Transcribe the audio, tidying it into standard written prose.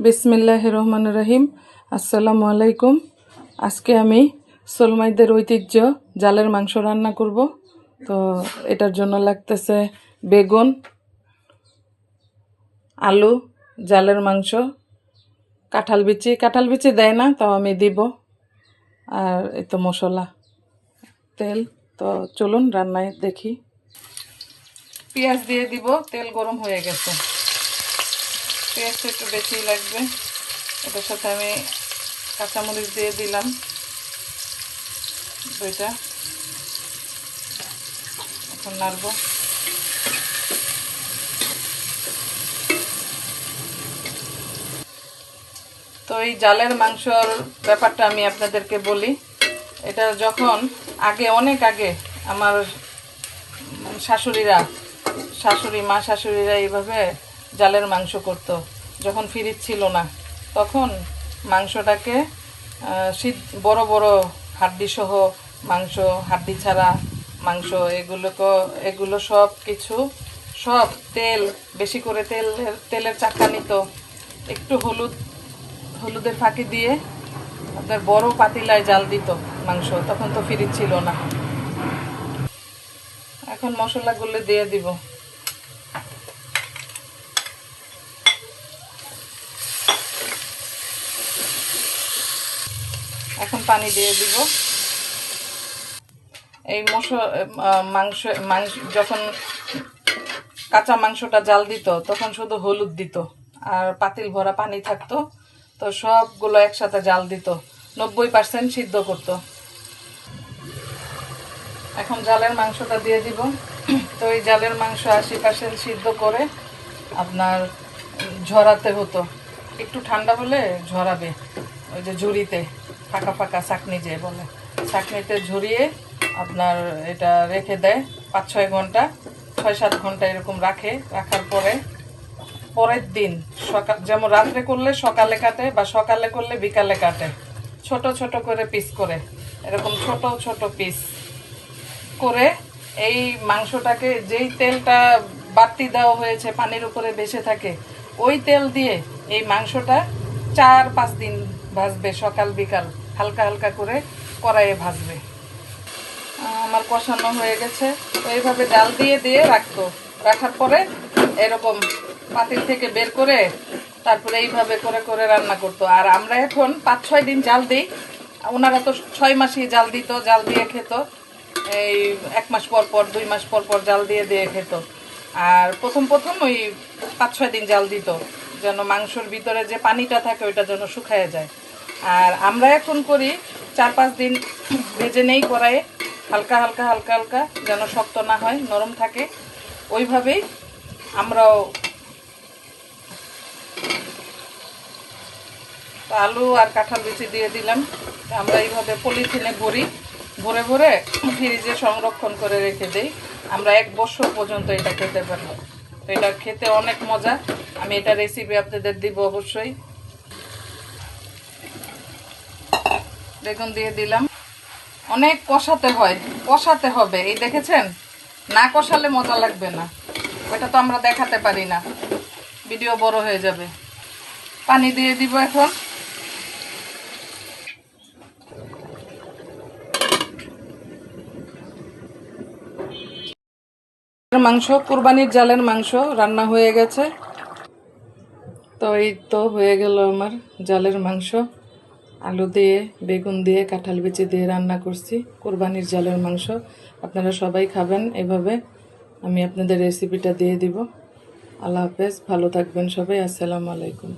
বিসমিল্লাহির রহমানির রহিম। আসসালামু আলাইকুম। আজকে আমি সোলমাইদের ঐতিহ্য জালের মাংস রান্না করব। তো এটার জন্য লাগতেছে বেগুন, আলু, জালের মাংস, কাঁঠাল বিচি দেয় না, তাও আমি দিব, আর এই তো মশলা, তেল। তো চলুন রান্নায় দেখি। পেঁয়াজ দিয়ে দিব, তেল গরম হয়ে গেছে। পেঁয়াজটা একটু বেশি লাগবে। এটার সাথে আমি কাঁচামরিচ দিয়ে দিলাম দুইটা। এখন নাড়ব। তো এই জালের মাংসর ব্যাপারটা আমি আপনাদেরকে বলি। এটা যখন অনেক আগে আমার শাশুড়িরা এইভাবে জালের মাংস করতো। যখন ফ্রিজ ছিল না, তখন মাংসটাকে বড় বড় হাড্ডি সহ মাংস, হাড্ডি ছাড়া মাংস, এগুলো সব কিছু, সব তেল বেশি করে তেলের চাকা নিত। একটু হলুদের ফাঁকি দিয়ে আপনার বড় পাতিলায় জাল দিত মাংস। তখন তো ফ্রিজ ছিল না। এখন মশলাগুলো দিয়ে দিব। এখন পানি দিয়ে দিব। এই মাংস যখন কাঁচা মাংসটা জাল দিত, তখন শুধু হলুদ দিত আর পাতিল ভরা পানি থাকতো। তো সবগুলো একসাথে জাল দিত, 90% সিদ্ধ করত। এখন জালের মাংসটা দিয়ে দিব। তো এই জালের মাংস 80% সিদ্ধ করে আপনার ঝরাতে হতো। একটু ঠান্ডা হলে ঝরাবে, ওই যে ঝুড়িতে ফাঁকা ফাঁকা চাকনি যে বলে, চাকনিতে ঝরিয়ে আপনার এটা রেখে দেয় 5-6 ঘন্টা, 6-7 ঘন্টা এরকম রাখার পরে পরের দিন সকাল, যেমন রাত্রে করলে সকালে কাটে বা সকালে করলে বিকালে কাটে, ছোট ছোট করে পিস করে, এরকম ছোট ছোট পিস করে এই মাংসটাকে, যেই তেলটা বাড়তি দেওয়া হয়েছে পানির উপরে ভেসে থাকে, ওই তেল দিয়ে এই মাংসটা 4-5 দিন ভাজবে, সকাল বিকাল হালকা হালকা করে কড়াইয়ে ভাজবে। আমার কষানো হয়ে গেছে। তো এইভাবে ডাল দিয়ে রাখার পরে এরকম পাতিল থেকে বের করে তারপরে এইভাবে করে করে রান্না করতো। আর আমরা এখন 5-6 দিন জাল দিই, ওনারা তো 6 মাসই জাল দিত, জাল দিয়ে খেত। এই 1 মাস পর পর, 2 মাস পর পর জাল দিয়ে খেত। আর প্রথম ওই 5-6 দিন জাল দিত, যেন মাংসর ভিতরে যে পানিটা থাকে ওইটা যেন শুকায় যায়। আর আমরা এখন করি 4-5 দিন ভেজে নেই কড়াইয়ে, হালকা হালকা হালকা হালকা, যেন শক্ত না হয়, নরম থাকে। ওইভাবেই আমরাও আলু আর কাঁঠাল বিচি দিয়ে দিলাম। আমরা এইভাবে পলিথিনে ভরে ভরে ফ্রিজে সংরক্ষণ করে রেখে দিই। আমরা 1 বছর পর্যন্ত এটা খেতে পারবো। তো এটা খেতে অনেক মজা। আমি এটা রেসিপি আপনাদের দিব অবশ্যই। বেগুন দিয়ে দিলাম। অনেক কষাতে হবে। এই দেখেছেন, না কষালে মজা লাগবে না। ওটা তো আমরা দেখাতে পারি না, ভিডিও বড় হয়ে যাবে। পানি দিয়ে দিব এখন। মাংস, কুরবানির জালের মাংস রান্না হয়ে গেছে। তো এই তো হয়ে গেল আমার জালের মাংস। আলু দিয়ে, বেগুন দিয়ে, কাঁঠাল বিচি দিয়ে রান্না করছি কুরবানির জালের মাংস। আপনারা সবাই খাবেন এভাবে। আমি আপনাদের রেসিপিটা দিয়ে দিব। আল্লাহ হাফেজ, ভালো থাকবেন সবাই। আসসালামু আলাইকুম।